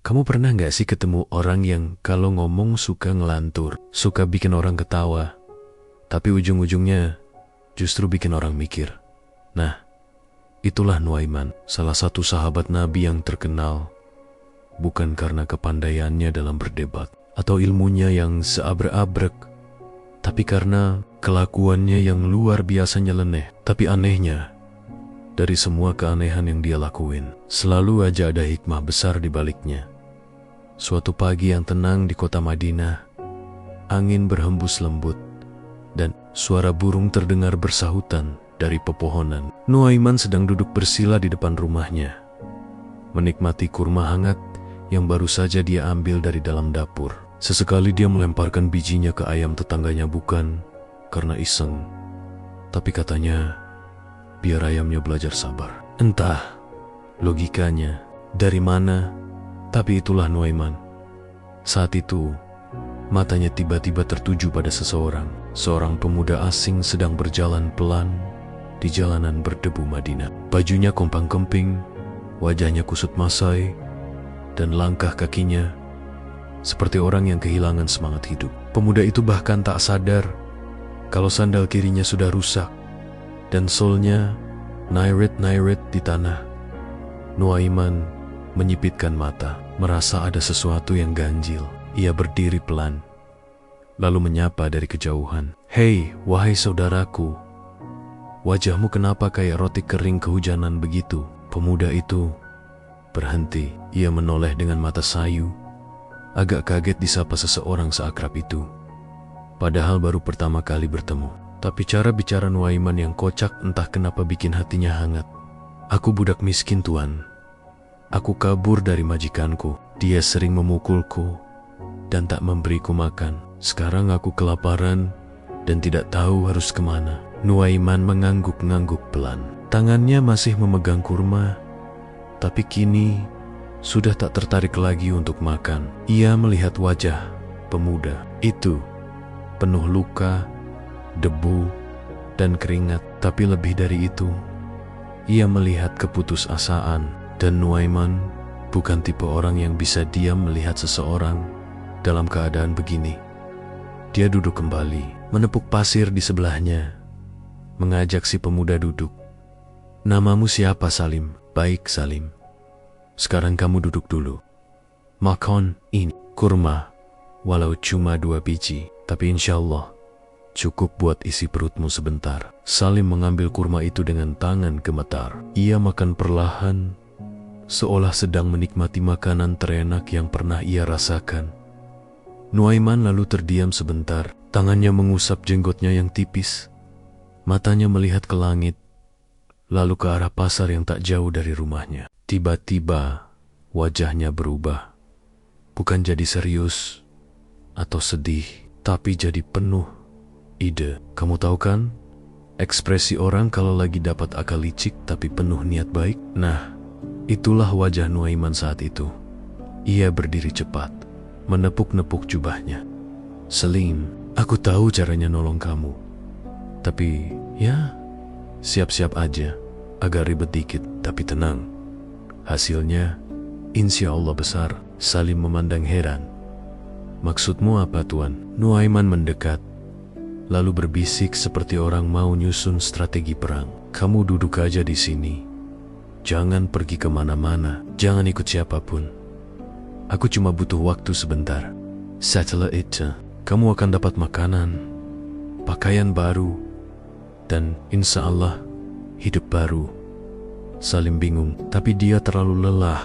Kamu pernah nggak sih ketemu orang yang kalau ngomong suka ngelantur, suka bikin orang ketawa, tapi ujung-ujungnya justru bikin orang mikir? Nah, itulah Nuaiman, salah satu sahabat Nabi yang terkenal, bukan karena kepandaiannya dalam berdebat atau ilmunya yang seabrek-abrek, tapi karena kelakuannya yang luar biasa nyeleneh. Tapi anehnya, dari semua keanehan yang dia lakuin, selalu aja ada hikmah besar di baliknya. Suatu pagi yang tenang di kota Madinah, angin berhembus lembut, dan suara burung terdengar bersahutan dari pepohonan. Nuaiman sedang duduk bersila di depan rumahnya, menikmati kurma hangat yang baru saja dia ambil dari dalam dapur. Sesekali dia melemparkan bijinya ke ayam tetangganya, bukan karena iseng, tapi katanya biar ayamnya belajar sabar. Entah logikanya dari mana, tapi itulah Nuaiman. Saat itu, matanya tiba-tiba tertuju pada seorang pemuda asing sedang berjalan pelan di jalanan berdebu Madinah. Bajunya kompang-kemping, wajahnya kusut masai, dan langkah kakinya seperti orang yang kehilangan semangat hidup. Pemuda itu bahkan tak sadar kalau sandal kirinya sudah rusak dan solnya nairit-nairit di tanah. Nuaiman menyipitkan mata, merasa ada sesuatu yang ganjil. Ia berdiri pelan, lalu menyapa dari kejauhan. "Hei, wahai saudaraku, wajahmu kenapa kayak roti kering kehujanan begitu?" Pemuda itu berhenti. Ia menoleh dengan mata sayu, agak kaget disapa seseorang seakrab itu. Padahal baru pertama kali bertemu. Tapi cara bicara Nuaiman yang kocak entah kenapa bikin hatinya hangat. "Aku budak miskin, Tuan. Aku kabur dari majikanku. Dia sering memukulku dan tak memberiku makan. Sekarang aku kelaparan dan tidak tahu harus kemana." Nuaiman mengangguk-ngangguk pelan. Tangannya masih memegang kurma, tapi kini sudah tak tertarik lagi untuk makan. Ia melihat wajah pemuda itu penuh luka, debu, dan keringat. Tapi lebih dari itu, ia melihat keputusasaan. Dan Nuaiman bukan tipe orang yang bisa diam melihat seseorang dalam keadaan begini. Dia duduk kembali, menepuk pasir di sebelahnya, mengajak si pemuda duduk. "Namamu siapa, Salim?" "Baik, Salim. Sekarang kamu duduk dulu. Makan ini kurma, walau cuma 2 biji, tapi insya Allah cukup buat isi perutmu sebentar." Salim mengambil kurma itu dengan tangan gemetar. Ia makan perlahan, seolah sedang menikmati makanan terenak yang pernah ia rasakan. Nuaiman lalu terdiam sebentar. Tangannya mengusap jenggotnya yang tipis. Matanya melihat ke langit, lalu ke arah pasar yang tak jauh dari rumahnya. Tiba-tiba wajahnya berubah. Bukan jadi serius atau sedih, tapi jadi penuh ide. Kamu tahu kan, ekspresi orang kalau lagi dapat akal licik tapi penuh niat baik? Nah, itulah wajah Nuaiman saat itu. Ia berdiri cepat, menepuk-nepuk jubahnya. "Salim, aku tahu caranya nolong kamu. Tapi ya, siap-siap aja. Agak ribet dikit, tapi tenang. Hasilnya, insya Allah besar." Salim memandang heran. "Maksudmu apa, Tuan?" Nuaiman mendekat, lalu berbisik seperti orang mau nyusun strategi perang. "Kamu duduk aja di sini. Jangan pergi kemana-mana. Jangan ikut siapapun. Aku cuma butuh waktu sebentar. Setelah itu, kamu akan dapat makanan, pakaian baru, dan insya Allah hidup baru." Salim bingung, tapi dia terlalu lelah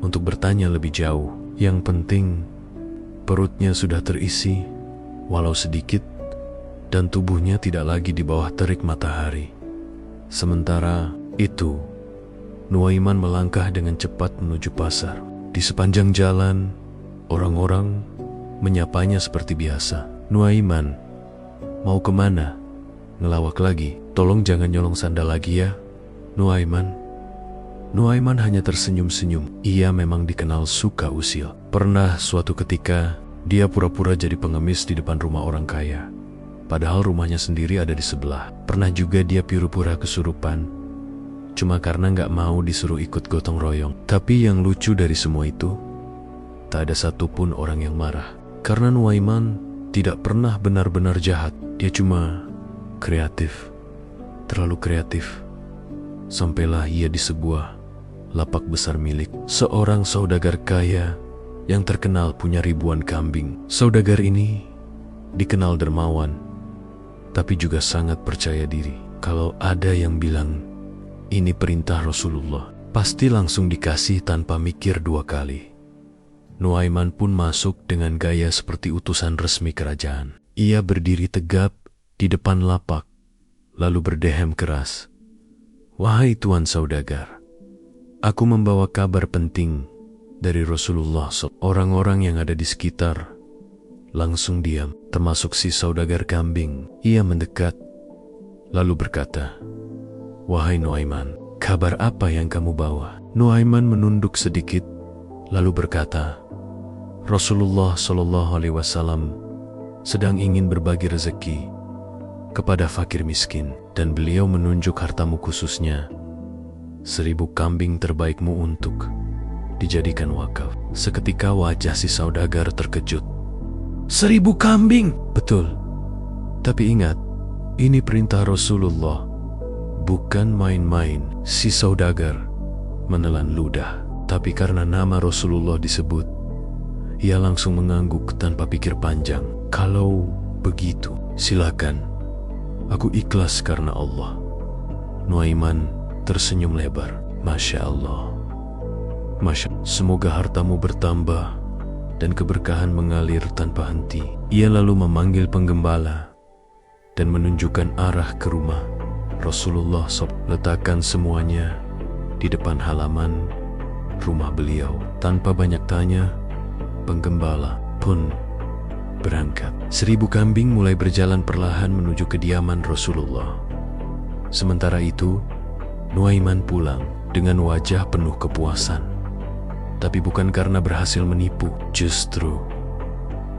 untuk bertanya lebih jauh. Yang penting, perutnya sudah terisi, walau sedikit, dan tubuhnya tidak lagi di bawah terik matahari. Sementara itu, Nuaiman melangkah dengan cepat menuju pasar. Di sepanjang jalan, orang-orang menyapanya seperti biasa. "Nuaiman, mau kemana?" Ngelawak lagi. "Tolong jangan nyolong sandal lagi ya, Nuaiman." Nuaiman hanya tersenyum-senyum. Ia memang dikenal suka usil. Pernah suatu ketika, dia pura-pura jadi pengemis di depan rumah orang kaya, padahal rumahnya sendiri ada di sebelah. Pernah juga dia pura-pura kesurupan, cuma karena nggak mau disuruh ikut gotong royong. Tapi yang lucu dari semua itu, tak ada satupun orang yang marah. Karena Nuaiman tidak pernah benar-benar jahat. Dia cuma kreatif, terlalu kreatif. Sampailah ia di sebuah lapak besar milik seorang saudagar kaya yang terkenal punya ribuan kambing. Saudagar ini dikenal dermawan, tapi juga sangat percaya diri. Kalau ada yang bilang ini perintah Rasulullah, pasti langsung dikasih tanpa mikir dua kali. Nuaiman pun masuk dengan gaya seperti utusan resmi kerajaan. Ia berdiri tegap di depan lapak, lalu berdehem keras. "Wahai Tuan Saudagar, aku membawa kabar penting dari Rasulullah." Orang-orang yang ada di sekitar langsung diam, termasuk si saudagar kambing. Ia mendekat, lalu berkata, "Wahai Nuaiman, kabar apa yang kamu bawa?" Nuaiman menunduk sedikit, lalu berkata, "Rasulullah SAW sedang ingin berbagi rezeki kepada fakir miskin, dan beliau menunjuk hartamu khususnya 1000 kambing terbaikmu untuk dijadikan wakaf." Seketika wajah si saudagar terkejut. 1000 kambing? Betul. Tapi ingat, ini perintah Rasulullah, bukan main-main. Si saudagar menelan ludah. Tapi karena nama Rasulullah disebut, ia langsung mengangguk tanpa pikir panjang. "Kalau begitu, silakan. Aku ikhlas karena Allah." Nuaiman tersenyum lebar. "Masya Allah. Semoga hartamu bertambah dan keberkahan mengalir tanpa henti." Ia lalu memanggil penggembala dan menunjukkan arah ke rumah Rasulullah SAW. Letakkan semuanya di depan halaman rumah beliau. Tanpa banyak tanya, penggembala pun berangkat. 1000 kambing mulai berjalan perlahan menuju kediaman Rasulullah. Sementara itu, Nuaiman pulang dengan wajah penuh kepuasan. Tapi bukan karena berhasil menipu, justru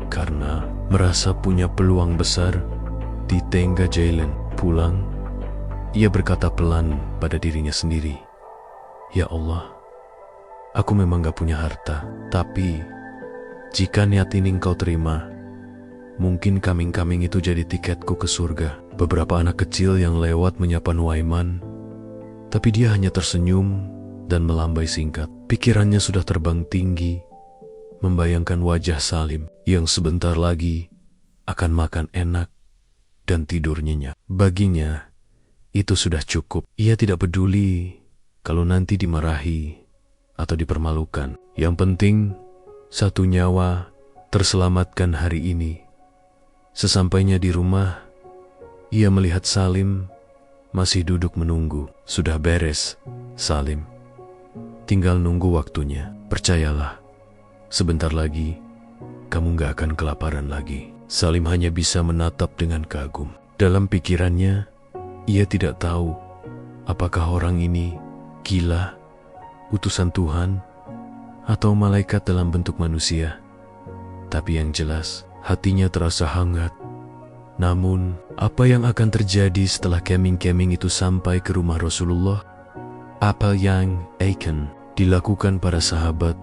karena merasa punya peluang besar di tengah jalan. Pulang, ia berkata pelan pada dirinya sendiri, "Ya Allah, aku memang gak punya harta, tapi jika niat ini Engkau terima, mungkin kambing-kambing itu jadi tiketku ke surga." Beberapa anak kecil yang lewat menyapa Nuaiman, tapi dia hanya tersenyum dan melambai singkat. Pikirannya sudah terbang tinggi, membayangkan wajah Salim yang sebentar lagi akan makan enak dan tidur nyenyak. Baginya, itu sudah cukup. Ia tidak peduli kalau nanti dimarahi atau dipermalukan. Yang penting, satu nyawa terselamatkan hari ini. Sesampainya di rumah, ia melihat Salim masih duduk menunggu. "Sudah beres, Salim. Tinggal nunggu waktunya. Percayalah, sebentar lagi kamu gak akan kelaparan lagi." Salim hanya bisa menatap dengan kagum. Dalam pikirannya, ia tidak tahu apakah orang ini gila, utusan Tuhan, atau malaikat dalam bentuk manusia. Tapi yang jelas, hatinya terasa hangat. Namun, apa yang akan terjadi setelah kambing-kambing itu sampai ke rumah Rasulullah? Apa yang akan dilakukan para sahabat,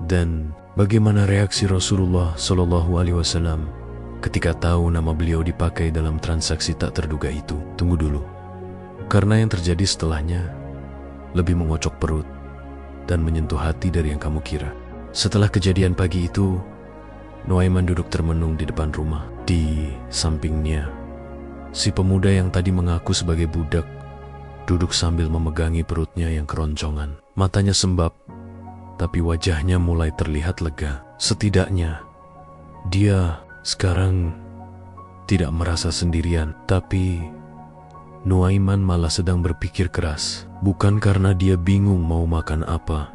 dan bagaimana reaksi Rasulullah SAW ketika tahu nama beliau dipakai dalam transaksi tak terduga itu? Tunggu dulu, karena yang terjadi setelahnya lebih mengocok perut dan menyentuh hati dari yang kamu kira. Setelah kejadian pagi itu, Nuaiman duduk termenung di depan rumah. Di sampingnya, si pemuda yang tadi mengaku sebagai budak duduk sambil memegangi perutnya yang keroncongan. Matanya sembab, tapi wajahnya mulai terlihat lega. Setidaknya, dia sekarang tidak merasa sendirian. Tapi Nuaiman malah sedang berpikir keras. Bukan karena dia bingung mau makan apa,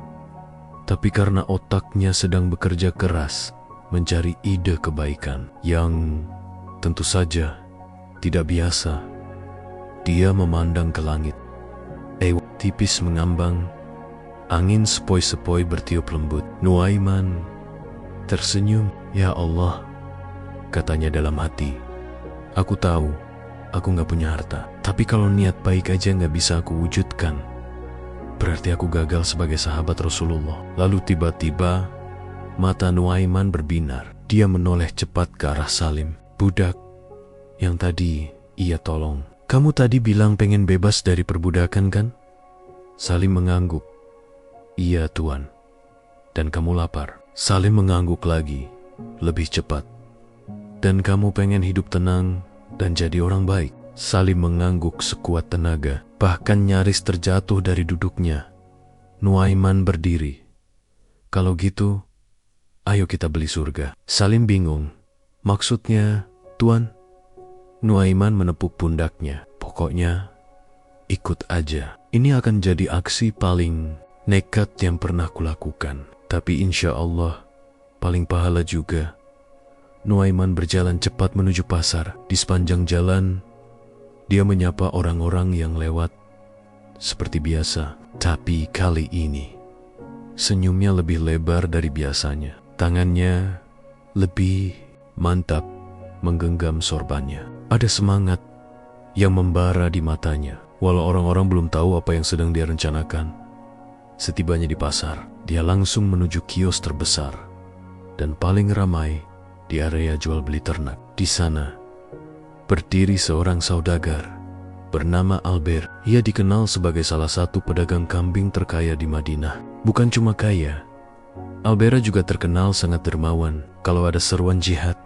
tapi karena otaknya sedang bekerja keras mencari ide kebaikan yang tentu saja tidak biasa. Dia memandang ke langit. Tipis mengambang, angin sepoi-sepoi bertiup lembut. Nuaiman tersenyum. "Ya Allah," katanya dalam hati, "aku tahu aku gak punya harta, tapi kalau niat baik aja gak bisa aku wujudkan, berarti aku gagal sebagai sahabat Rasulullah." Lalu tiba-tiba Mata Nuaiman berbinar. Dia menoleh cepat ke arah Salim. "Budak yang tadi ia tolong. Kamu tadi bilang pengen bebas dari perbudakan kan?" Salim mengangguk. "Iya, Tuan." "Dan kamu lapar?" Salim mengangguk lagi, lebih cepat. "Dan kamu pengen hidup tenang dan jadi orang baik?" Salim mengangguk sekuat tenaga, bahkan nyaris terjatuh dari duduknya. Nuaiman berdiri. "Kalau gitu, ayo kita beli surga." Salim bingung. "Maksudnya, Tuan?" Nuaiman menepuk pundaknya. "Pokoknya, ikut aja. Ini akan jadi aksi paling nekat yang pernah kulakukan. Tapi insya Allah, paling pahala juga." Nuaiman berjalan cepat menuju pasar. Di sepanjang jalan, dia menyapa orang-orang yang lewat seperti biasa. Tapi kali ini, senyumnya lebih lebar dari biasanya. Tangannya lebih mantap menggenggam sorbannya. Ada semangat yang membara di matanya. Walau orang-orang belum tahu apa yang sedang dia rencanakan. Setibanya di pasar, dia langsung menuju kios terbesar dan paling ramai di area jual beli ternak. Di sana, berdiri seorang saudagar bernama Albert. Ia dikenal sebagai salah satu pedagang kambing terkaya di Madinah. Bukan cuma kaya, Albert juga terkenal sangat dermawan. Kalau ada seruan jihad,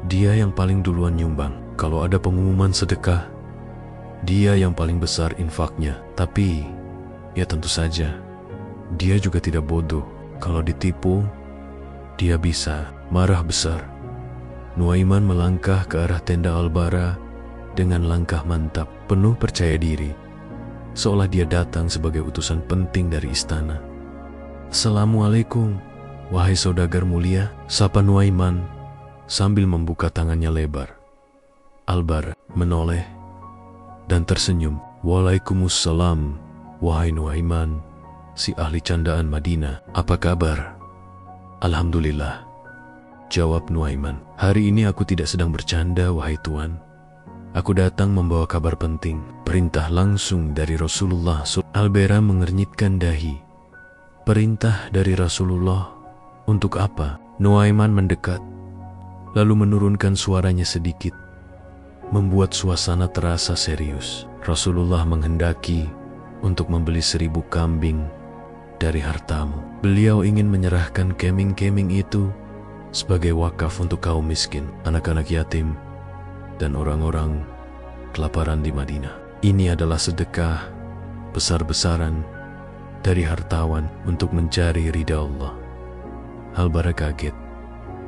dia yang paling duluan nyumbang. Kalau ada pengumuman sedekah, dia yang paling besar infaknya. Tapi, ya tentu saja, dia juga tidak bodoh. Kalau ditipu, dia bisa marah besar. Nuaiman melangkah ke arah tenda Albara dengan langkah mantap, penuh percaya diri, seolah dia datang sebagai utusan penting dari istana. "Assalamualaikum, wahai saudagar mulia," sapa Nuaiman sambil membuka tangannya lebar. Albara menoleh dan tersenyum. "Waalaikumsalam, wahai Nuaiman, si ahli candaan Madinah. Apa kabar?" "Alhamdulillah," jawab Nuaiman. "Hari ini aku tidak sedang bercanda, wahai Tuan. Aku datang membawa kabar penting, perintah langsung dari Rasulullah." Albera mengernyitkan dahi. "Perintah dari Rasulullah? Untuk apa?" Nuaiman mendekat, lalu menurunkan suaranya sedikit, membuat suasana terasa serius. "Rasulullah menghendaki untuk membeli 1000 kambing dari hartamu. Beliau ingin menyerahkan kambing-kambing itu sebagai wakaf untuk kaum miskin, anak-anak yatim, dan orang-orang kelaparan di Madinah. Ini adalah sedekah besar-besaran dari hartawan untuk mencari ridha Allah." Albara kaget.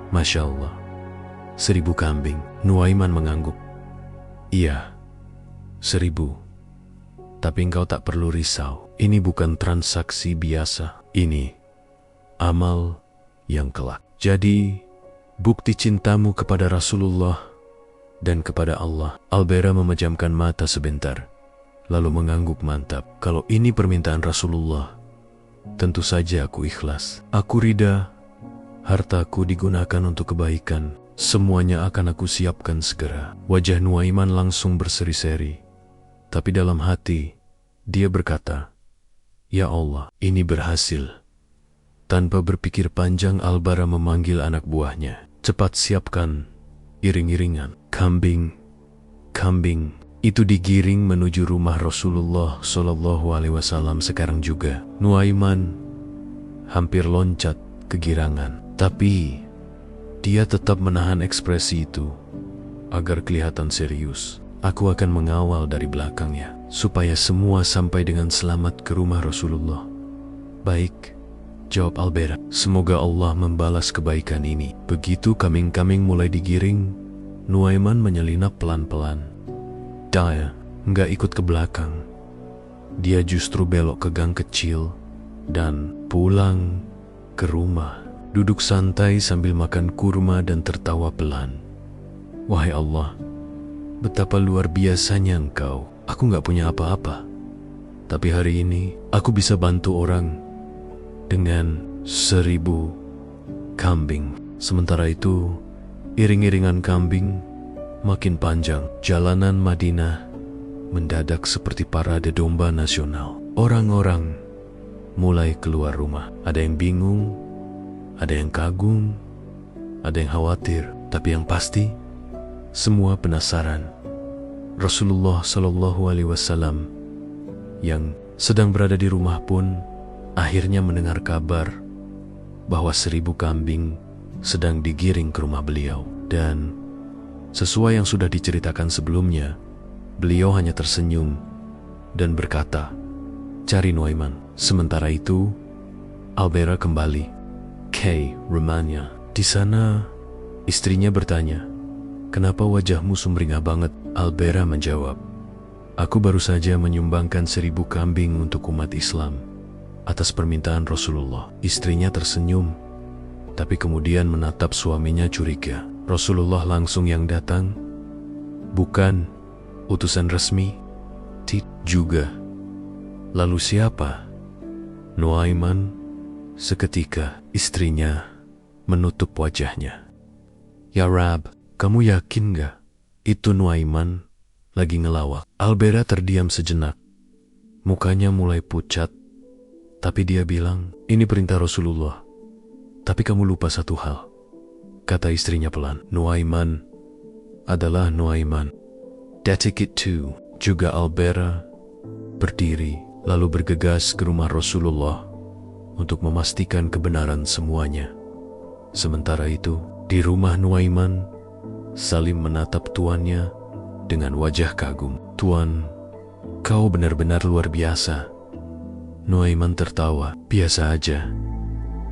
"Masya Allah, 1000 kambing." Nuaiman mengangguk. "Iya, 1000. Tapi engkau tak perlu risau. Ini bukan transaksi biasa. Ini amal yang kelak. Jadi, bukti cintamu kepada Rasulullah dan kepada Allah." Albera memejamkan mata sebentar, lalu mengangguk mantap. "Kalau ini permintaan Rasulullah, tentu saja aku ikhlas. Aku ridha hartaku digunakan untuk kebaikan. Semuanya akan aku siapkan segera." Wajah Nuaiman langsung berseri-seri, tapi dalam hati dia berkata, "Ya Allah, ini berhasil." Tanpa berpikir panjang, Albara memanggil anak buahnya. "Cepat siapkan iring-iringan. Kambing itu digiring menuju rumah Rasulullah SAW sekarang juga." Nuaiman hampir loncat kegirangan, tapi dia tetap menahan ekspresi itu agar kelihatan serius. "Aku akan mengawal dari belakangnya supaya semua sampai dengan selamat ke rumah Rasulullah." "Baik," jawab Albera. "Semoga Allah membalas kebaikan ini." Begitu kambing-kambing mulai digiring, Nuaiman menyelinap pelan-pelan. Dia nggak ikut ke belakang. Dia justru belok ke gang kecil dan pulang ke rumah. Duduk santai sambil makan kurma dan tertawa pelan. "Wahai Allah, betapa luar biasanya Engkau. Aku nggak punya apa-apa, tapi hari ini aku bisa bantu orang dengan 1000 kambing." Sementara itu, iring-iringan kambing makin panjang. Jalanan Madinah mendadak seperti parade domba nasional. Orang-orang mulai keluar rumah. Ada yang bingung, Ada yang kagum, ada yang khawatir, tapi yang pasti semua penasaran. Rasulullah Shallallahu Alaihi Wasallam yang sedang berada di rumah pun akhirnya mendengar kabar bahwa 1000 kambing sedang digiring ke rumah beliau. Dan sesuai yang sudah diceritakan sebelumnya, beliau hanya tersenyum dan berkata, "Cari Nuaiman." Sementara itu, Albera kembali ke rumahnya. Di sana, istrinya bertanya, "Kenapa wajahmu sumringah banget?" Albera menjawab, "Aku baru saja menyumbangkan 1000 kambing untuk umat Islam atas permintaan Rasulullah." Istrinya tersenyum, tapi kemudian menatap suaminya curiga. Rasulullah langsung yang datang, "Bukan utusan resmi?" "Tidak juga." "Lalu siapa?" "Nuaiman." Seketika istrinya menutup wajahnya. "Ya Rab, kamu yakin gak itu Nuaiman lagi ngelawak?" Albera terdiam sejenak. Mukanya mulai pucat, tapi dia bilang, "Ini perintah Rasulullah. Tapi kamu lupa satu hal," kata istrinya pelan. "Nuaiman adalah Nuaiman." Detik itu juga Albera berdiri lalu bergegas ke rumah Rasulullah untuk memastikan kebenaran semuanya. Sementara itu, di rumah Nuaiman, Salim menatap tuannya dengan wajah kagum. "Tuan, kau benar-benar luar biasa." Nuaiman tertawa, "Biasa aja.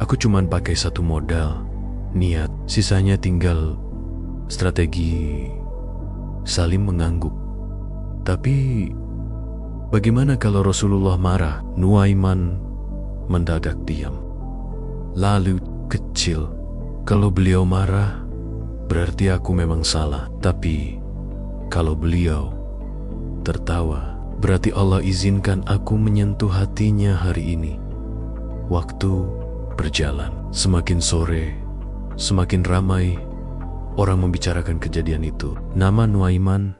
Aku cuman pakai satu modal, niat. Sisanya tinggal strategi." Salim mengangguk. "Tapi bagaimana kalau Rasulullah marah?" Nuaiman mendadak diam. Lalu kecil, "Kalau beliau marah, berarti aku memang salah. Tapi kalau beliau tertawa, berarti Allah izinkan aku menyentuh hatinya hari ini." Waktu berjalan. Semakin sore, semakin ramai orang membicarakan kejadian itu. Nama Nuaiman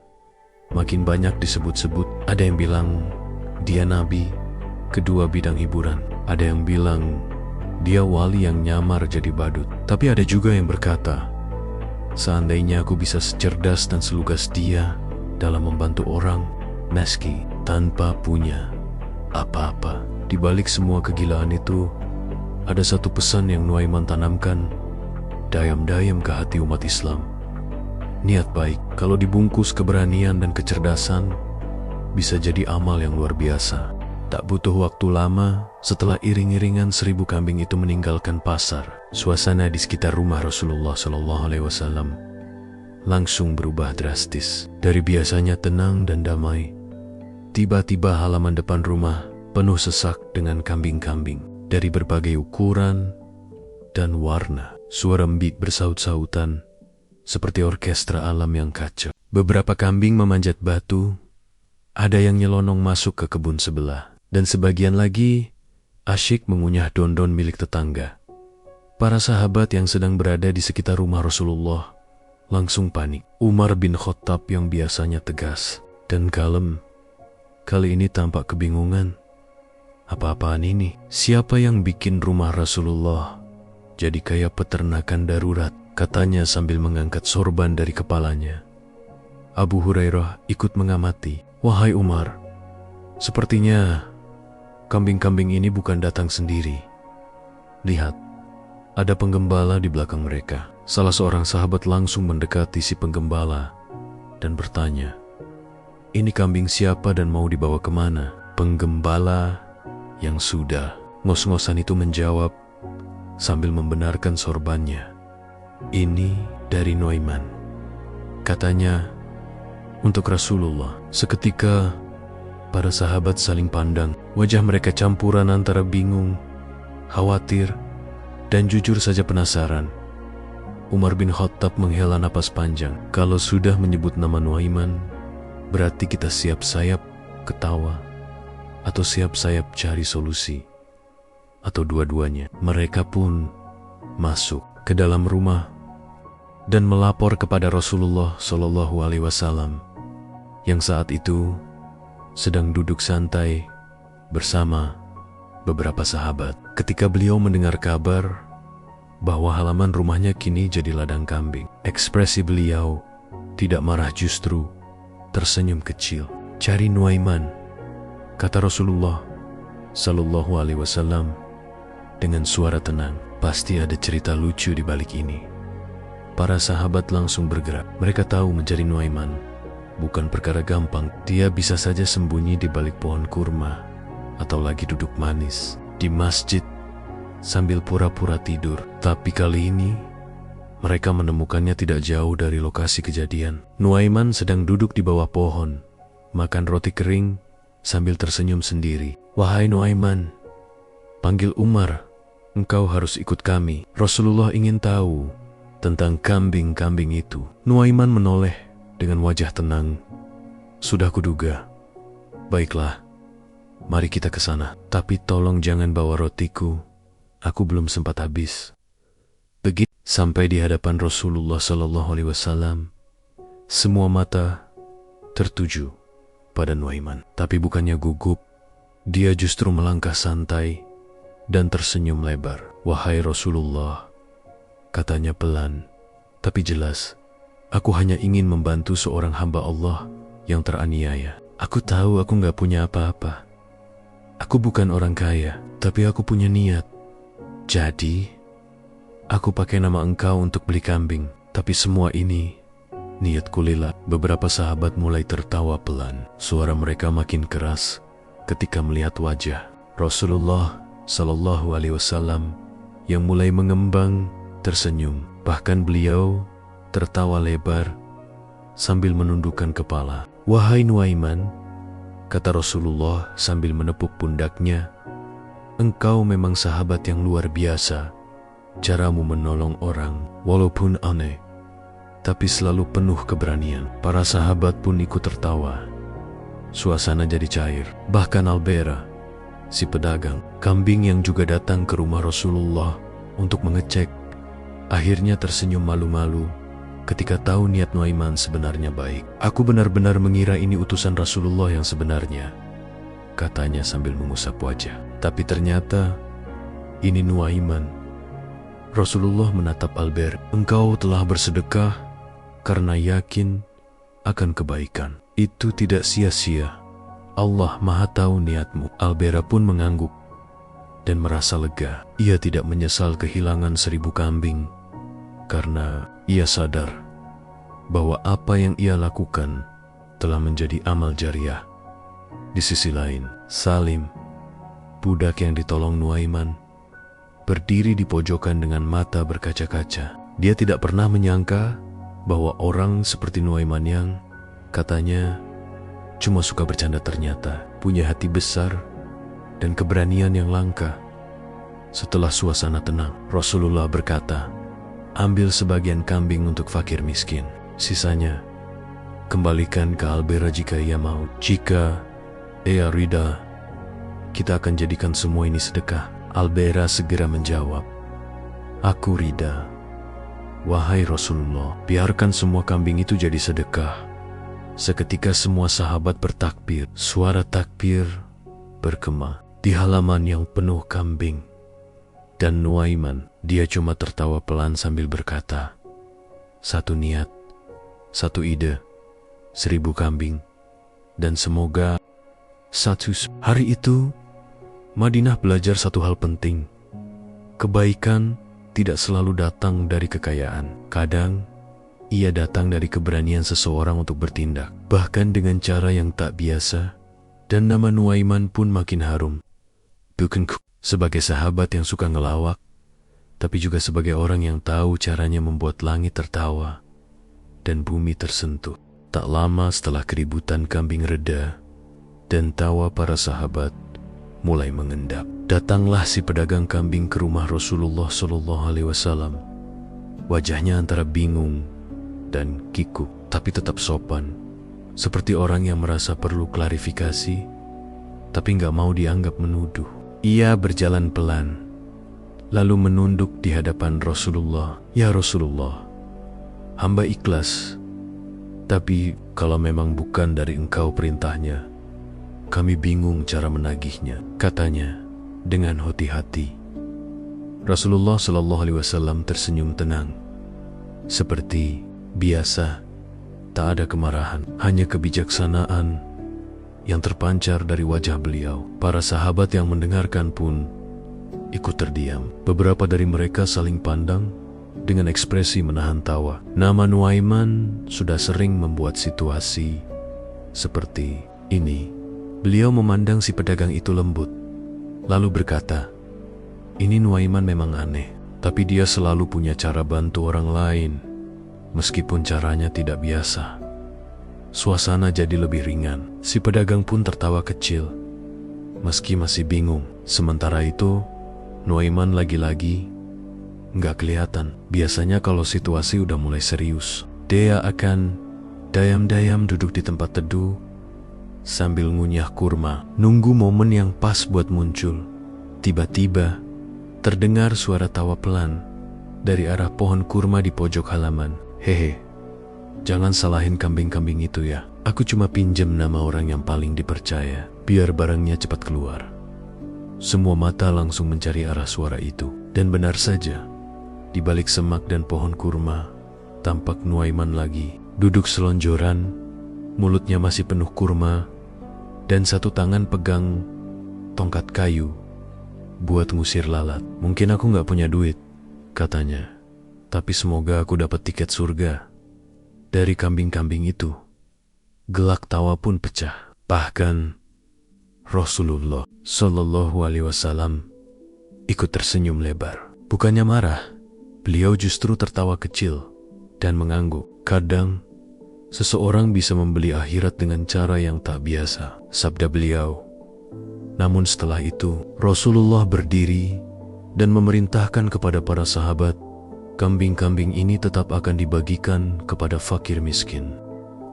makin banyak disebut-sebut. Ada yang bilang dia nabi, kedua bidang hiburan. Ada yang bilang dia wali yang nyamar jadi badut. Tapi ada juga yang berkata, seandainya aku bisa secerdas dan selugas dia dalam membantu orang, meski tanpa punya apa-apa. Di balik semua kegilaan itu, ada satu pesan yang Nuaiman tanamkan dayam-dayam ke hati umat Islam. Niat baik, kalau dibungkus keberanian dan kecerdasan, bisa jadi amal yang luar biasa. Tak butuh waktu lama, setelah iring-iringan 1000 kambing itu meninggalkan pasar, suasana di sekitar rumah Rasulullah SAW langsung berubah drastis. Dari biasanya tenang dan damai, tiba-tiba halaman depan rumah penuh sesak dengan kambing-kambing dari berbagai ukuran dan warna. Suara mbik bersaut-sautan seperti orkestra alam yang kacau. Beberapa kambing memanjat batu, ada yang nyelonong masuk ke kebun sebelah, dan sebagian lagi asyik mengunyah dondon milik tetangga. Para sahabat yang sedang berada di sekitar rumah Rasulullah langsung panik. Umar bin Khattab yang biasanya tegas dan kalem, kali ini tampak kebingungan. Apa-apaan ini? Siapa yang bikin rumah Rasulullah jadi kayak peternakan darurat? Katanya sambil mengangkat sorban dari kepalanya. Abu Hurairah ikut mengamati. "Wahai Umar, sepertinya kambing-kambing ini bukan datang sendiri. Lihat, ada penggembala di belakang mereka." Salah seorang sahabat langsung mendekati si penggembala dan bertanya, "Ini kambing siapa dan mau dibawa kemana?" Penggembala yang sudah ngos-ngosan itu menjawab sambil membenarkan sorbannya, "Ini dari Nuaiman." Katanya, untuk Rasulullah. Seketika, para sahabat saling pandang. Wajah mereka campuran antara bingung, khawatir, dan jujur saja penasaran. Umar bin Khattab menghela napas panjang. Kalau sudah menyebut nama Nuaiman, berarti kita siap-sayap ketawa, atau siap-sayap cari solusi, atau dua-duanya. Mereka pun masuk ke dalam rumah dan melapor kepada Rasulullah SAW yang saat itu sedang duduk santai bersama beberapa sahabat. Ketika beliau mendengar kabar bahwa halaman rumahnya kini jadi ladang kambing. Ekspresi beliau tidak marah, justru tersenyum kecil. "Cari Nuaiman," kata Rasulullah Sallallahu Alaihi Wasallam dengan suara tenang. "Pasti ada cerita lucu di balik ini." Para sahabat langsung bergerak. Mereka tahu mencari Nuaiman bukan perkara gampang. Dia bisa saja sembunyi di balik pohon kurma, atau lagi duduk manis di masjid sambil pura-pura tidur. Tapi kali ini mereka menemukannya tidak jauh dari lokasi kejadian. Nuaiman sedang duduk di bawah pohon, makan roti kering sambil tersenyum sendiri. "Wahai Nuaiman," panggil Umar, "engkau harus ikut kami. Rasulullah ingin tahu tentang kambing-kambing itu." Nuaiman menoleh dengan wajah tenang. "Sudah kuduga. Baiklah, mari kita ke sana. Tapi tolong jangan bawa rotiku. Aku belum sempat habis." Begitu sampai di hadapan Rasulullah Sallallahu Alaihi Wasallam, semua mata tertuju pada Nuaiman. Tapi bukannya gugup, dia justru melangkah santai dan tersenyum lebar. "Wahai Rasulullah," katanya pelan tapi jelas, "aku hanya ingin membantu seorang hamba Allah yang teraniaya. Aku tahu aku gak punya apa-apa. Aku bukan orang kaya, tapi aku punya niat. Jadi, aku pakai nama engkau untuk beli kambing. Tapi semua ini, niatku lillah." Beberapa sahabat mulai tertawa pelan. Suara mereka makin keras ketika melihat wajah Rasulullah Sallallahu Alaihi Wasallam yang mulai mengembang tersenyum. Bahkan beliau tertawa lebar sambil menundukkan kepala. "Wahai Nuaiman," kata Rasulullah sambil menepuk pundaknya, "engkau memang sahabat yang luar biasa. Caramu menolong orang, walaupun aneh, tapi selalu penuh keberanian." Para sahabat pun ikut tertawa. Suasana jadi cair. Bahkan Albera, si pedagang kambing yang juga datang ke rumah Rasulullah untuk mengecek, akhirnya tersenyum malu-malu ketika tahu niat Nuaiman sebenarnya baik. "Aku benar-benar mengira ini utusan Rasulullah yang sebenarnya," katanya sambil mengusap wajah. "Tapi ternyata ini Nuaiman." Rasulullah menatap Albert. "Engkau telah bersedekah karena yakin akan kebaikan. Itu tidak sia-sia. Allah Maha tahu niatmu." Albera pun mengangguk dan merasa lega. Ia tidak menyesal kehilangan 1000 kambing karena ia sadar bahwa apa yang ia lakukan telah menjadi amal jariah. Di sisi lain, Salim, budak yang ditolong Nuaiman, berdiri di pojokan dengan mata berkaca-kaca. Dia tidak pernah menyangka bahwa orang seperti Nuaiman yang katanya cuma suka bercanda ternyata punya hati besar dan keberanian yang langka. Setelah suasana tenang, Rasulullah berkata, "Ambil sebagian kambing untuk fakir miskin. Sisanya kembalikan ke Albera jika ia mau. Jika ia rida, kita akan jadikan semua ini sedekah." Albera segera menjawab, "Aku rida, wahai Rasulullah. Biarkan semua kambing itu jadi sedekah." Seketika semua sahabat bertakbir. Suara takbir bergema di halaman yang penuh kambing. Dan Nuaiman, dia cuma tertawa pelan sambil berkata, "Satu niat, satu ide, 1000 kambing, dan semoga satu." Hari itu, Madinah belajar satu hal penting. Kebaikan tidak selalu datang dari kekayaan. Kadang, ia datang dari keberanian seseorang untuk bertindak, bahkan dengan cara yang tak biasa. Dan nama Nuaiman pun makin harum. Bukan sebagai sahabat yang suka ngelawak, tapi juga sebagai orang yang tahu caranya membuat langit tertawa dan bumi tersentuh. Tak lama setelah keributan kambing reda dan tawa para sahabat mulai mengendap, datanglah si pedagang kambing ke rumah Rasulullah Sallallahu Alaihi Wasallam. Wajahnya antara bingung dan kikuk, tapi tetap sopan, seperti orang yang merasa perlu klarifikasi, tapi gak mau dianggap menuduh. Ia berjalan pelan, lalu menunduk di hadapan Rasulullah. "Ya Rasulullah, hamba ikhlas, tapi kalau memang bukan dari engkau perintahnya, kami bingung cara menagihnya," katanya dengan hati-hati. Rasulullah Shallallahu Alaihi Wasallam tersenyum tenang. Seperti biasa, tak ada kemarahan, hanya kebijaksanaan yang terpancar dari wajah beliau. Para sahabat yang mendengarkan pun ikut terdiam. Beberapa dari mereka saling pandang dengan ekspresi menahan tawa. Nama Nuaiman sudah sering membuat situasi seperti ini. Beliau memandang si pedagang itu lembut, lalu berkata, "Ini Nuaiman memang aneh, tapi dia selalu punya cara bantu orang lain, meskipun caranya tidak biasa." Suasana jadi lebih ringan. Si pedagang pun tertawa kecil, meski masih bingung. Sementara itu, Nuaiman lagi-lagi nggak kelihatan. Biasanya kalau situasi udah mulai serius, dia akan diam-diam duduk di tempat teduh sambil ngunyah kurma, nunggu momen yang pas buat muncul. Tiba-tiba, terdengar suara tawa pelan dari arah pohon kurma di pojok halaman. "Hehe, jangan salahin kambing-kambing itu ya. Aku cuma pinjam nama orang yang paling dipercaya, biar barangnya cepat keluar." Semua mata langsung mencari arah suara itu. Dan benar saja, di balik semak dan pohon kurma, tampak Nuaiman lagi, duduk selonjoran, mulutnya masih penuh kurma, dan satu tangan pegang tongkat kayu buat ngusir lalat. "Mungkin aku nggak punya duit," katanya, "tapi semoga aku dapat tiket surga dari kambing-kambing itu." Gelak tawa pun pecah. Bahkan Rasulullah Shallallahu Alaihi Wasallam ikut tersenyum lebar. Bukannya marah, beliau justru tertawa kecil dan mengangguk. Kadang seseorang bisa membeli akhirat dengan cara yang tak biasa, sabda beliau. Namun setelah itu, Rasulullah berdiri dan memerintahkan kepada para sahabat, kambing-kambing ini tetap akan dibagikan kepada fakir miskin.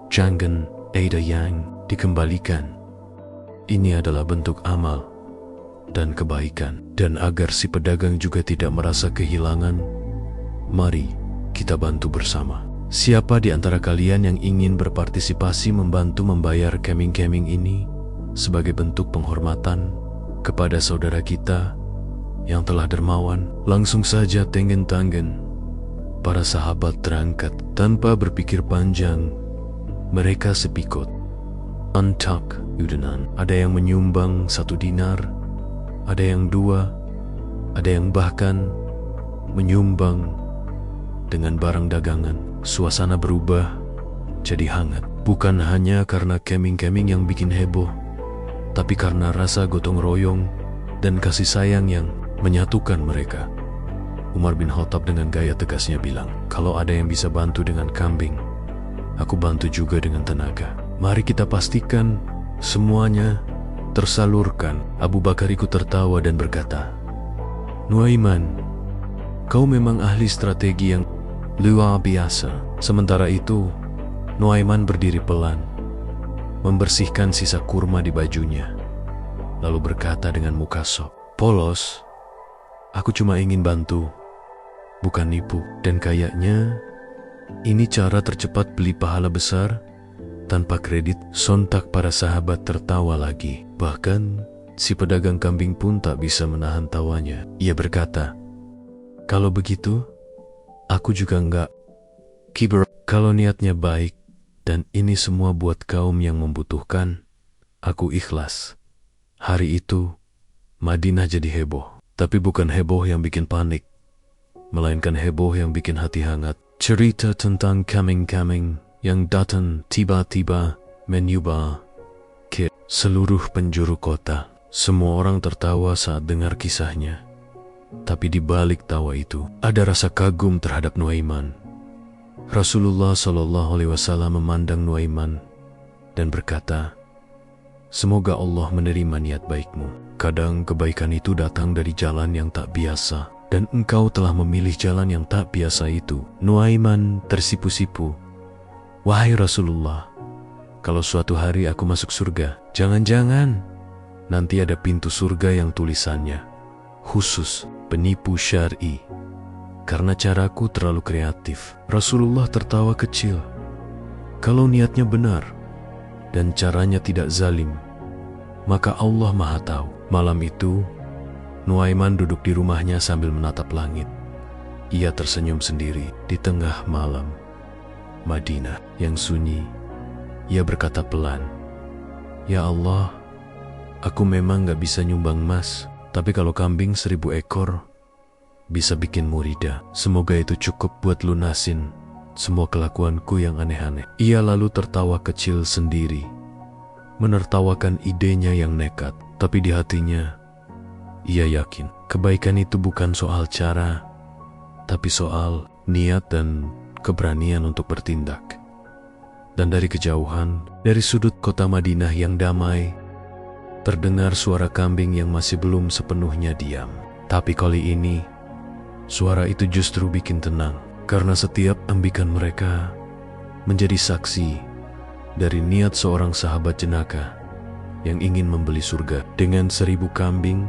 Jangan ada yang dikembalikan. Ini adalah bentuk amal dan kebaikan. Dan agar si pedagang juga tidak merasa kehilangan, mari kita bantu bersama. Siapa di antara kalian yang ingin berpartisipasi membantu membayar kambing-kambing ini sebagai bentuk penghormatan kepada saudara kita yang telah dermawan? Langsung saja tangan. Para sahabat terangkat tanpa berpikir panjang. Mereka sepikut antak yudanan. Ada yang menyumbang 1 dinar, ada yang 2, ada yang bahkan menyumbang dengan barang dagangan. Suasana berubah jadi hangat. Bukan hanya karena kambing-kambing yang bikin heboh, tapi karena rasa gotong royong dan kasih sayang yang menyatukan mereka. Umar bin Khattab dengan gaya tegasnya bilang, "Kalau ada yang bisa bantu dengan kambing, aku bantu juga dengan tenaga. Mari kita pastikan semuanya tersalurkan." Abu Bakar ikut tertawa dan berkata, "Nuaiman, kau memang ahli strategi yang luar biasa." Sementara itu, Nuaiman berdiri pelan, membersihkan sisa kurma di bajunya, lalu berkata dengan muka sok polos, "Aku cuma ingin bantu, bukan nipu." Dan kayaknya ini cara tercepat beli pahala besar tanpa kredit. Sontak para sahabat tertawa lagi. Bahkan si pedagang kambing pun tak bisa menahan tawanya. Ia berkata, "Kalau begitu, aku juga enggak kiber. Kalau niatnya baik dan ini semua buat kaum yang membutuhkan, aku ikhlas." Hari itu, Madinah jadi heboh. Tapi bukan heboh yang bikin panik, melainkan heboh yang bikin hati hangat. Cerita tentang kambing-kambing yang datang tiba-tiba menyubah ke seluruh penjuru kota. Semua orang tertawa saat dengar kisahnya. Tapi di balik tawa itu, ada rasa kagum terhadap Nuaiman. Rasulullah Shallallahu Alaihi Wasallam memandang Nuaiman dan berkata, "Semoga Allah menerima niat baikmu. Kadang kebaikan itu datang dari jalan yang tak biasa, dan engkau telah memilih jalan yang tak biasa itu." Nuaiman tersipu-sipu, "Wahai Rasulullah, kalau suatu hari aku masuk surga, jangan-jangan nanti ada pintu surga yang tulisannya khusus penipu syar'i, karena caraku terlalu kreatif." Rasulullah tertawa kecil. Kalau niatnya benar dan caranya tidak zalim, maka Allah Maha Tahu. Malam itu, Nuaiman duduk di rumahnya sambil menatap langit. Ia tersenyum sendiri di tengah malam Madinah yang sunyi. Ia berkata pelan, "Ya Allah, aku memang gak bisa nyumbang emas, tapi kalau kambing 1000 ekor bisa bikin murida. Semoga itu cukup buat lunasin semua kelakuanku yang aneh-aneh." Ia lalu tertawa kecil sendiri, menertawakan idenya yang nekat. Tapi di hatinya, ia yakin kebaikan itu bukan soal cara, tapi soal niat dan keberanian untuk bertindak. Dan dari kejauhan, dari sudut kota Madinah yang damai, terdengar suara kambing yang masih belum sepenuhnya diam. Tapi kali ini, suara itu justru bikin tenang, karena setiap embikan mereka menjadi saksi dari niat seorang sahabat jenaka yang ingin membeli surga dengan 1000 kambing,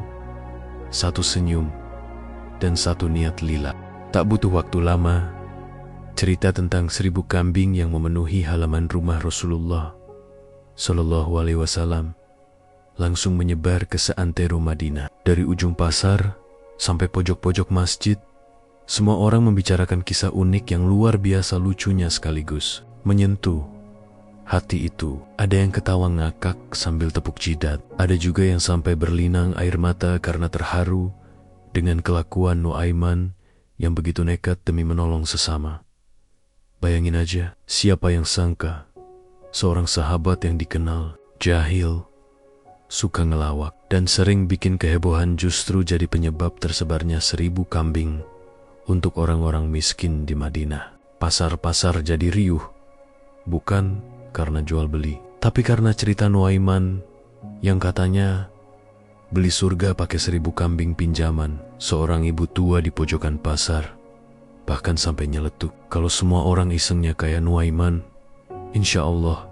1 senyum, dan 1 niat lila. Tak butuh waktu lama, cerita tentang 1000 kambing yang memenuhi halaman rumah Rasulullah Shallallahu Alaihi Wasallam langsung menyebar ke seantero Madinah. Dari ujung pasar sampai pojok-pojok masjid, semua orang membicarakan kisah unik yang luar biasa lucunya sekaligus menyentuh hati itu. Ada yang ketawa ngakak sambil tepuk jidat, ada juga yang sampai berlinang air mata karena terharu dengan kelakuan Nuaiman yang begitu nekat demi menolong sesama. Bayangin aja, siapa yang sangka seorang sahabat yang dikenal jahil, suka ngelawak, dan sering bikin kehebohan justru jadi penyebab tersebarnya 1000 kambing untuk orang-orang miskin di Madinah. Pasar-pasar jadi riuh, bukan karena jual beli, tapi karena cerita Nuaiman yang katanya beli surga pakai 1000 kambing pinjaman seorang ibu tua di pojokan pasar. Bahkan sampai nyeletuk, kalau semua orang isengnya kayak Nuaiman, insya Allah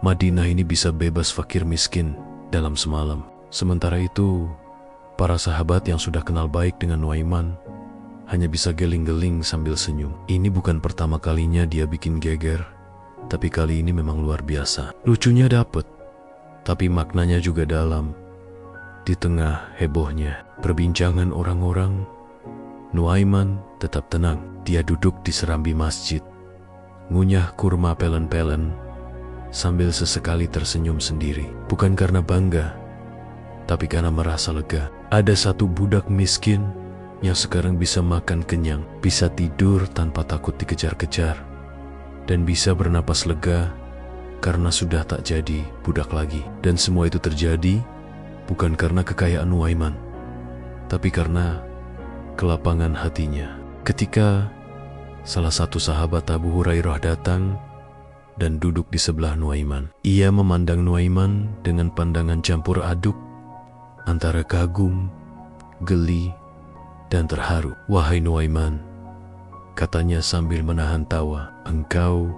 Madinah ini bisa bebas fakir miskin dalam semalam. Sementara itu, para sahabat yang sudah kenal baik dengan Nuaiman hanya bisa geling-geling sambil senyum. Ini bukan pertama kalinya dia bikin geger, tapi kali ini memang luar biasa. Lucunya dapet, tapi maknanya juga dalam. Di tengah hebohnya perbincangan orang-orang, Nuaiman tetap tenang. Dia duduk di serambi masjid, ngunyah kurma pelen-pelen, sambil sesekali tersenyum sendiri. Bukan karena bangga, tapi karena merasa lega. Ada satu budak miskin yang sekarang bisa makan kenyang, bisa tidur tanpa takut dikejar-kejar, dan bisa bernapas lega karena sudah tak jadi budak lagi. Dan semua itu terjadi bukan karena kekayaan Nuaiman, tapi karena kelapangan hatinya. Ketika salah satu sahabat Abu Hurairah datang dan duduk di sebelah Nuaiman, ia memandang Nuaiman dengan pandangan campur aduk antara kagum, geli, dan terharu. "Wahai Nuaiman," katanya sambil menahan tawa, "engkau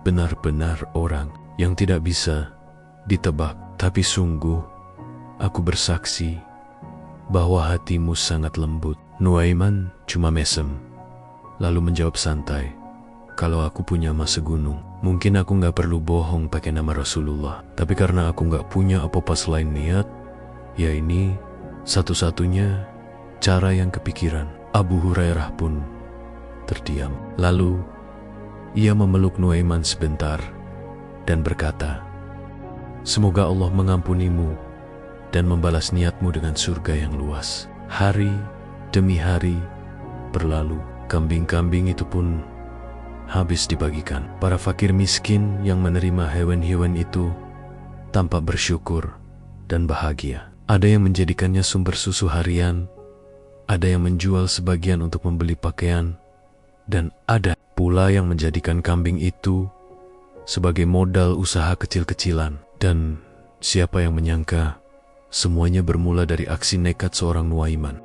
benar-benar orang yang tidak bisa ditebak. Tapi sungguh, aku bersaksi bahwa hatimu sangat lembut." Nuaiman cuma mesem, lalu menjawab santai, "Kalau aku punya emas segunung, mungkin aku gak perlu bohong pakai nama Rasulullah. Tapi karena aku gak punya apa-apa selain niat, ya ini satu-satunya cara yang kepikiran." Abu Hurairah pun terdiam. Lalu ia memeluk Nuaiman sebentar dan berkata, "Semoga Allah mengampunimu dan membalas niatmu dengan surga yang luas." Hari demi hari berlalu. Kambing-kambing itu pun habis dibagikan. Para fakir miskin yang menerima hewan-hewan itu tampak bersyukur dan bahagia. Ada yang menjadikannya sumber susu harian, ada yang menjual sebagian untuk membeli pakaian, dan ada pula yang menjadikan kambing itu sebagai modal usaha kecil-kecilan. Dan siapa yang menyangka semuanya bermula dari aksi nekat seorang Nuaiman.